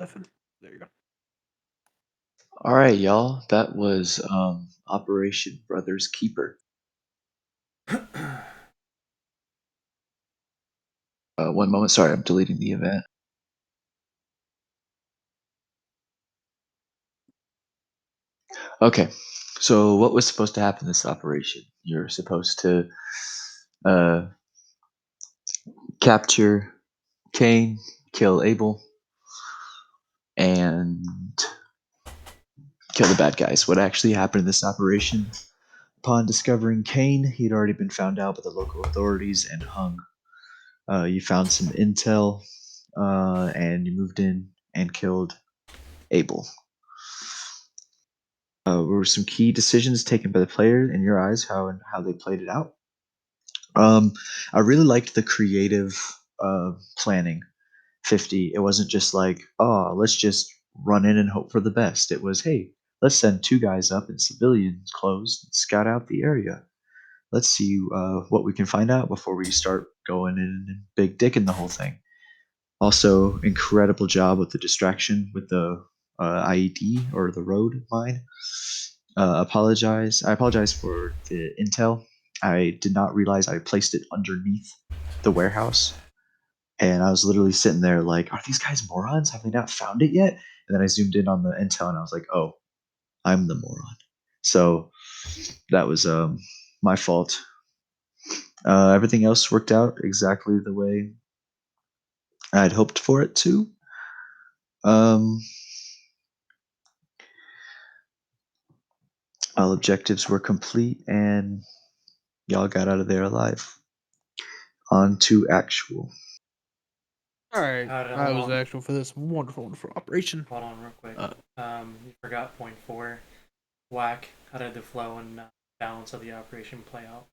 There you go. All right, y'all. That was Operation Brothers Keeper. One moment. Sorry, I'm deleting the event. Okay. So, what was supposed to happen in this operation? You're supposed to uh, capture Cain, kill Abel, and kill the bad guys. What actually happened in this operation? Upon discovering Cain, he'd already been found out by the local authorities and hung. You found some intel, and you moved in and killed Abel. Were some key decisions taken by the player in your eyes? How they played it out? Um, I really liked the creative planning. 50. It wasn't just like, oh, let's just run in and hope for the best. It was, hey, let's send two guys up in civilian clothes and scout out the area. Let's see what we can find out before we start going in and big dicking the whole thing. Also, incredible job with the distraction with the IED or the road mine. I apologize for the intel. I did not realize I placed it underneath the warehouse, and I was literally sitting there like, are these guys morons? Have they not found it yet? And then I zoomed in on the intel, and I was like, oh, I'm the moron. So that was my fault. Everything else worked out exactly the way I'd hoped for it to. Um, all objectives were complete, and y'all got out of there alive. On to actual. All right, I was Hold actual for this wonderful operation. on real quick. Uh, You forgot point 4. Whack. How did the flow and balance of the operation play out?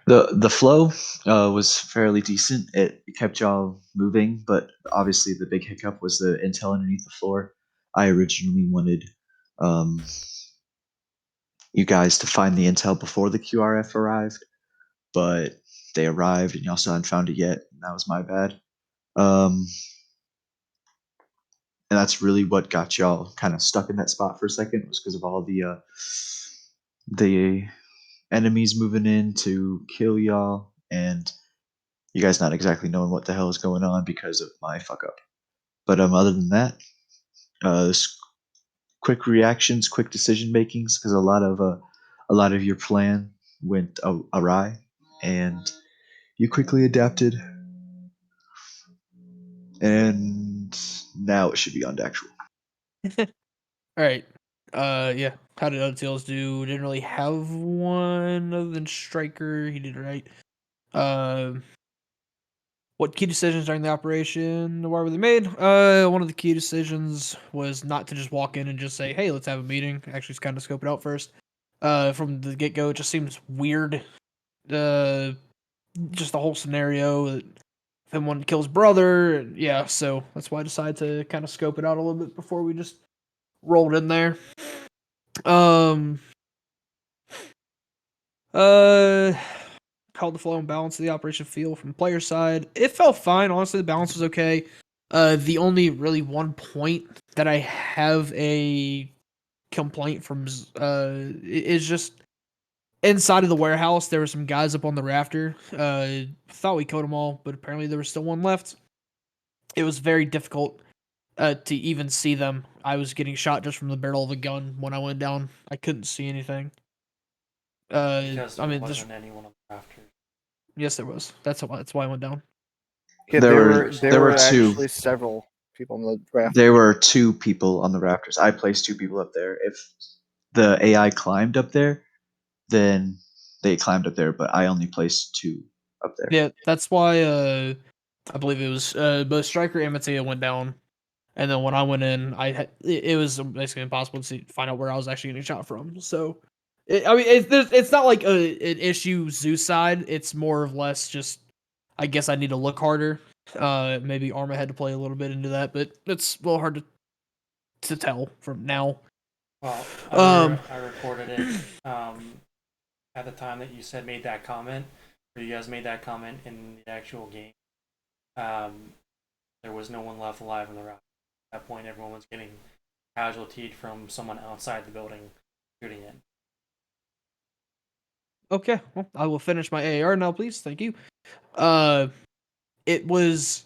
The flow was fairly decent. It kept y'all moving, but obviously the big hiccup was the intel underneath the floor. I originally wanted um, you guys to find the intel before the QRF arrived, but they arrived and y'all still hadn't found it yet. And that was my bad. And that's really what got y'all kind of stuck in that spot for a second, was because of all the enemies moving in to kill y'all, and you guys not exactly knowing what the hell is going on because of my fuck up. But other than that, quick reactions, quick decision makings, because a lot of your plan went awry, and you quickly adapted, and now it should be on to actual. all right. Yeah. How did Tails do? Didn't really have one other than Striker. He did right. Um, what key decisions during the operation? Why were they made? One of the key decisions was not to just walk in and just say, "Hey, let's have a meeting." Actually, kind of scope it out first. From the get go, it just seems weird. Uh, just the whole scenario. If someone kills brother, yeah. So that's why I decided to kind of scope it out a little bit before we just rolled in there. Um, uh, held the flow and balance of the operation feel from player side. It felt fine. Honestly, the balance was okay. The only really one point that I have a complaint from is just inside of the warehouse. There were some guys up on the rafter. Thought we killed them all, but apparently there was still one left. It was very difficult to even see them. I was getting shot just from the barrel of a gun when I went down. I couldn't see anything. Because I there mean, wasn't anyone on the rafters. yes, there was. That's why I went down. Yeah, there were two. actually several people on the raft. There were two people on the rafters. I placed two people up there. If the AI climbed up there, then they climbed up there, but I only placed two up there. Yeah, that's why I believe it was both Striker and Mattia went down, and then when I went in, it was basically impossible to find out where I was actually getting shot from. So, it's not like an issue Zeus side. It's more or less just I guess I need to look harder. Maybe Arma had to play a little bit into that, but it's a little hard to tell from now. Well, I recorded it at the time that you said made that comment, or you guys made that comment in the actual game. Um, there was no one left alive in the route. At that point, everyone was getting casualtied from someone outside the building shooting in. Okay, well, I will finish my AAR now, please. Thank you. Uh, it was,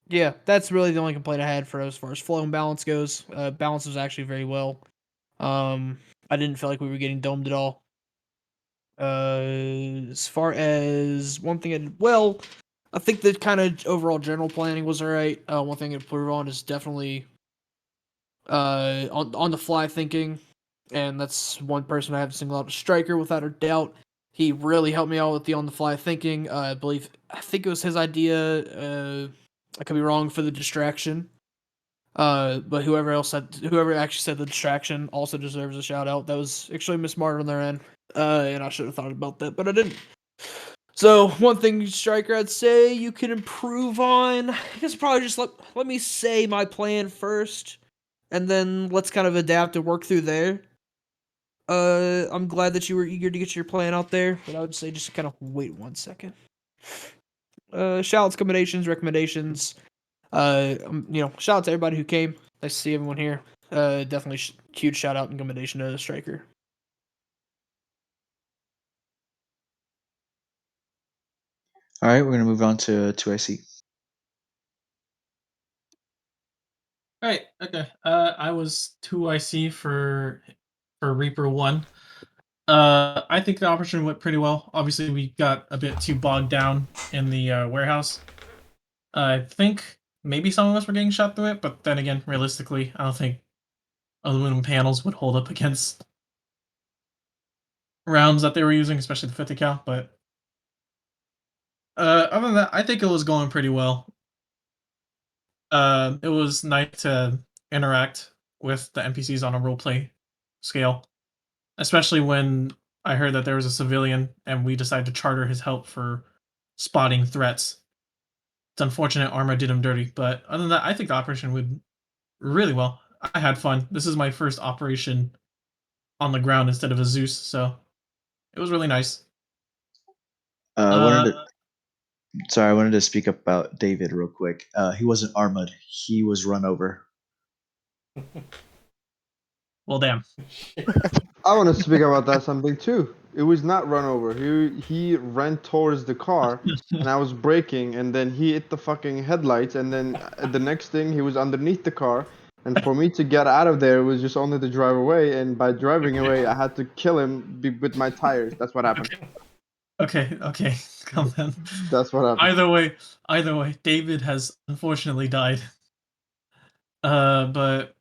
yeah, that's really the only complaint I had for as far as flow and balance goes. Balance was actually very well. I didn't feel like we were getting domed at all. As far as one thing I did well, I think the kind of overall general planning was all right. One thing to improve on is definitely on the fly thinking, and that's one person I have to single out. A striker, without a doubt. He really helped me out with the on the fly thinking. I think it was his idea. I could be wrong for the distraction. But whoever actually said the distraction also deserves a shout out. That was extremely smart on their end. And I should have thought about that, but I didn't. So one thing, striker, I'd say you can improve on. I guess probably just let me say my plan first, and then let's kind of adapt and work through there. I'm glad that you were eager to get your plan out there, but I would say just kind of wait 1 second. Shout outs, recommendations. Shout out to everybody who came. Nice to see everyone here. Definitely huge shout out and commendation to Striker. All right, we're gonna move on to 2IC. All right. Okay. I was 2IC for Reaper 1. I think the operation went pretty well. Obviously, we got a bit too bogged down in the warehouse. I think maybe some of us were getting shot through it, but then again, realistically, I don't think aluminum panels would hold up against rounds that they were using, especially the 50 cal. But other than that, I think it was going pretty well. It was nice to interact with the NPCs on a roleplay scale, especially when I heard that there was a civilian and we decided to charter his help for spotting threats. It's unfortunate Arma did him dirty, but other than that, I think the operation went really well. I had fun. This is my first operation on the ground instead of a Zeus, so it was really nice. I wanted to speak up about David real quick. He wasn't armored; he was run over. Well, damn. I want to speak about that something too. It was not run over. He ran towards the car, and I was braking, and then he hit the fucking headlights, and then the next thing he was underneath the car, and for me to get out of there was just only to drive away, and by driving away I had to kill him with my tires. That's what happened. Okay, come on. That's what happened. Either way, David has unfortunately died. But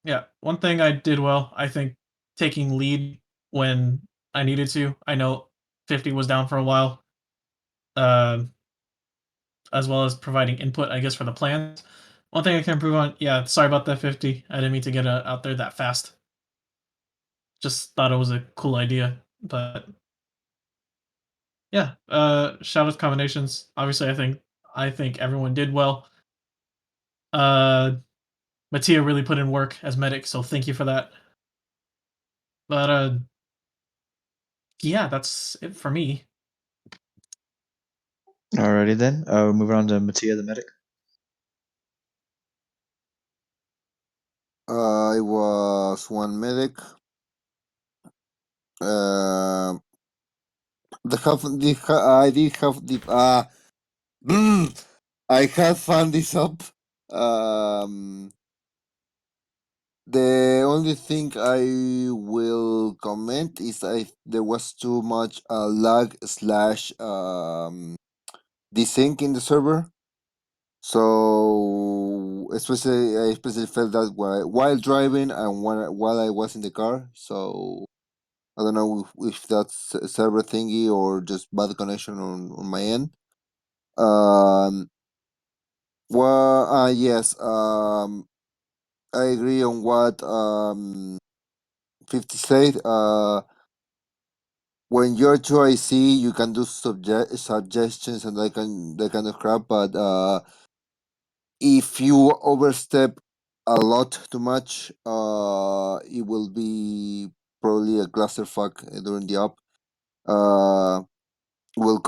yeah, one thing I did well, I think, taking lead when I needed to. I know 50 was down for a while, as well as providing input, I guess, for the plans. One thing I can improve on, yeah, sorry about that 50. I didn't mean to get out there that fast. Just thought it was a cool idea, but yeah, shout out combinations. Obviously, I think everyone did well. Mattia really put in work as medic, so thank you for that. But yeah, that's it for me. Alrighty then. Moving on to Mattia the medic. I was one medic. I did have the I had fun this up. The only thing I will comment is there was too much lag slash desync in the server. So I especially felt that while driving and while I was in the car. So I don't know if that's a server thingy or just bad connection on my end. Yes. I agree on what 50 said. When you're 2IC, you can do suggestions and that kind of crap, but if you overstep a lot too much, it will be probably a clusterfuck during the up. Will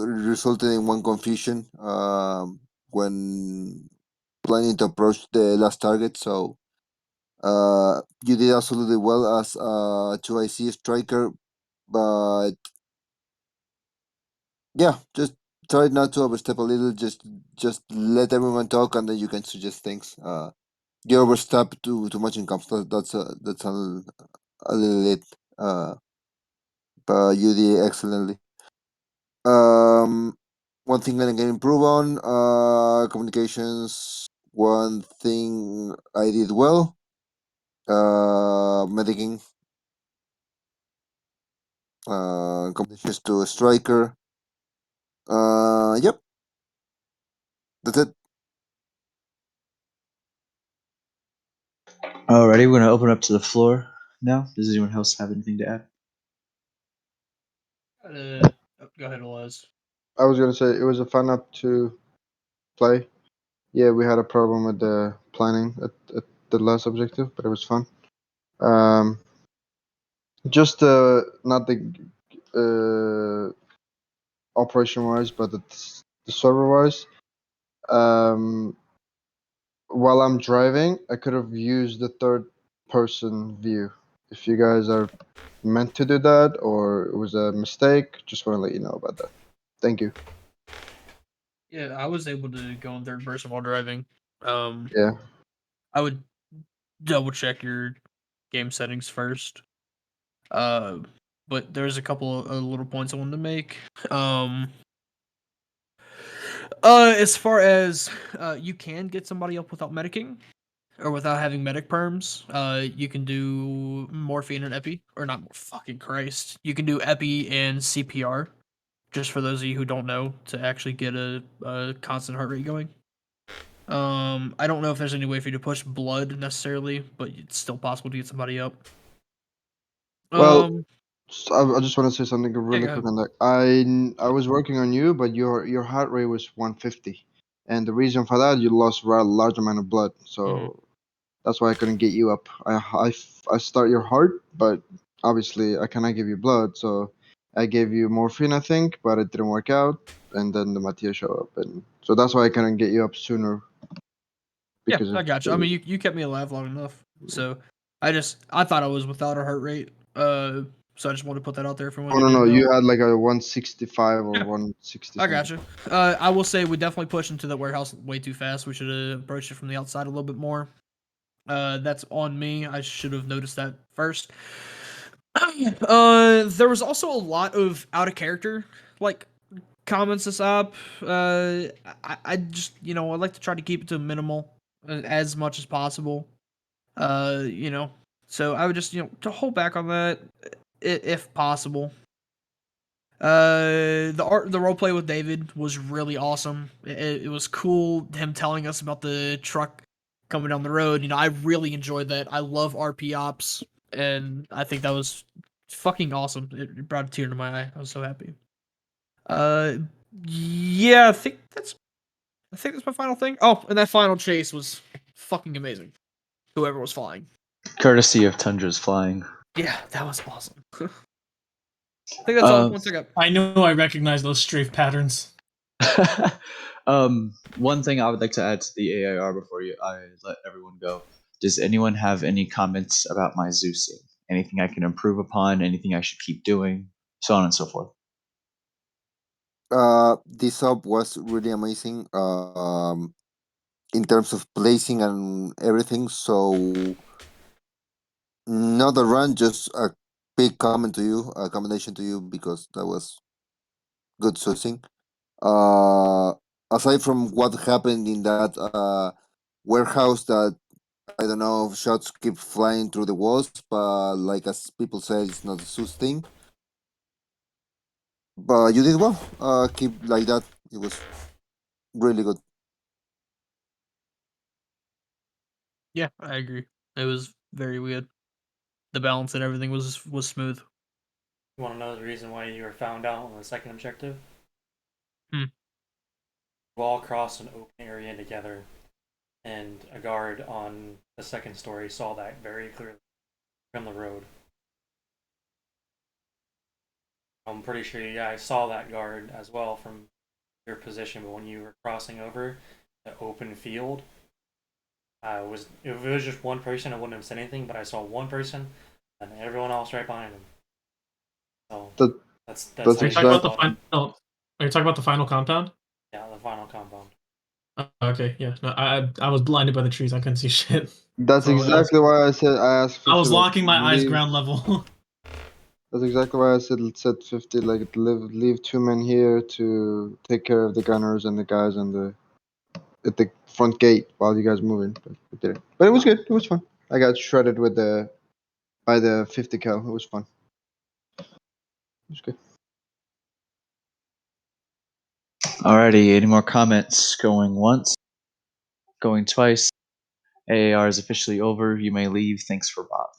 result in one confusion when planning to approach the last target. So you did absolutely well as a 2IC striker, but yeah, just try not to overstep a little. Just let everyone talk, and then you can suggest things. You overstep too much in comps. That's a little it. But you did excellently. Um, one thing that I can improve on communications. One thing I did well. Medicing. Communications to a striker. Yep, that's it. Alrighty, we're gonna open up to the floor now. Does anyone else have anything to add? Go ahead, Elias. I was gonna say it was a fun up to play. Yeah, we had a problem with the planning at the last objective, but it was fun. Um, just not the operation wise, but the server wise. Um, while I'm driving, I could have used the third person view. If you guys are meant to do that or it was a mistake, just want to let you know about that. Thank you. Yeah, I was able to go in third person while driving. Yeah. I would double check your game settings first. But there's a couple of little points I wanted to make. As far as you can get somebody up without medicing or without having medic perms. You can do morphine and epi, or not. Fucking Christ, you can do epi and CPR. Just for those of you who don't know, to actually get a constant heart rate going. I don't know if there's any way for you to push blood necessarily, but it's still possible to get somebody up. Well, Um, I just want to say something yeah, really go quick ahead. on that. I was working on you, but your heart rate was 150, and the reason for that you lost a large amount of blood, Mm-hmm. so that's why I couldn't get you up. I start your heart, but obviously I cannot give you blood, so I gave you morphine, I think, but it didn't work out, and then the Matthias showed up, and so that's why I couldn't get you up sooner Yeah, because I of got you. I the. mean, you kept me alive long enough, so I thought I was without a heart rate. So I just want to put that out there for anyone Oh who no no, didn't know. you had like a 165 or Yeah, 160 I something. got you. I will say we definitely pushed into the warehouse way too fast. We should have approached it from the outside a little bit more. That's on me. I should have noticed that first. There was also a lot of out of character like comments this up. I just I like to try to keep it to minimal as much as possible. You know, so I would just to hold back on that if possible. The role play with David was really awesome. It was cool him telling us about the truck coming down the road. I really enjoyed that. I love RP ops, and I think that was fucking awesome. It brought a tear to my eye. I was so happy. Uh, yeah, I think that's my final thing. Oh, and that final chase was fucking amazing. Whoever was flying. Courtesy of Tundra's flying. Yeah, that was awesome. I think that's all the Um, points I got. I know I recognize those strafe patterns. one thing I would like to add to the AAR before I let everyone go. Does anyone have any comments about my Zeusing? Anything I can improve upon? Anything I should keep doing? So on and so forth. This up was really amazing. In terms of placing and everything. So not a run, just a big comment to you, a commendation to you because that was good sourcing. Uh, aside from what happened in that warehouse, that I don't know, shots keep flying through the walls, but like as people said, it's not a sus thing. But you did well. Keep like that. It was really good. Yeah, I agree. It was very weird. The balance and everything was smooth. You want to know the reason why you were found out on the second objective? Hmm. We all crossed an open area together, and a guard on the second story saw that very clearly from the road. I'm pretty sure you guys saw that guard as well from your position, but when you were crossing over the open field, If it was just one person, I wouldn't have said anything. But I saw one person, and everyone else right behind him. So That- that's that's how Are you you talking know about it's the all- final? Are you talking about the final compound? Yeah, the final compound. Okay, yeah. No, I was blinded by the trees. I couldn't see shit. That's So exactly why I said I asked 50. I was Like, locking my eyes leave. ground level. That's exactly why I said 50. Like leave 2 men here to take care of the gunners and the guys at the front gate while you guys move in. But we didn't. But it was good. It was fun. I got shredded by the 50 cal. It was fun. It was good. Alrighty, any more comments? Going once, going twice. AAR is officially over. You may leave. Thanks for Bob.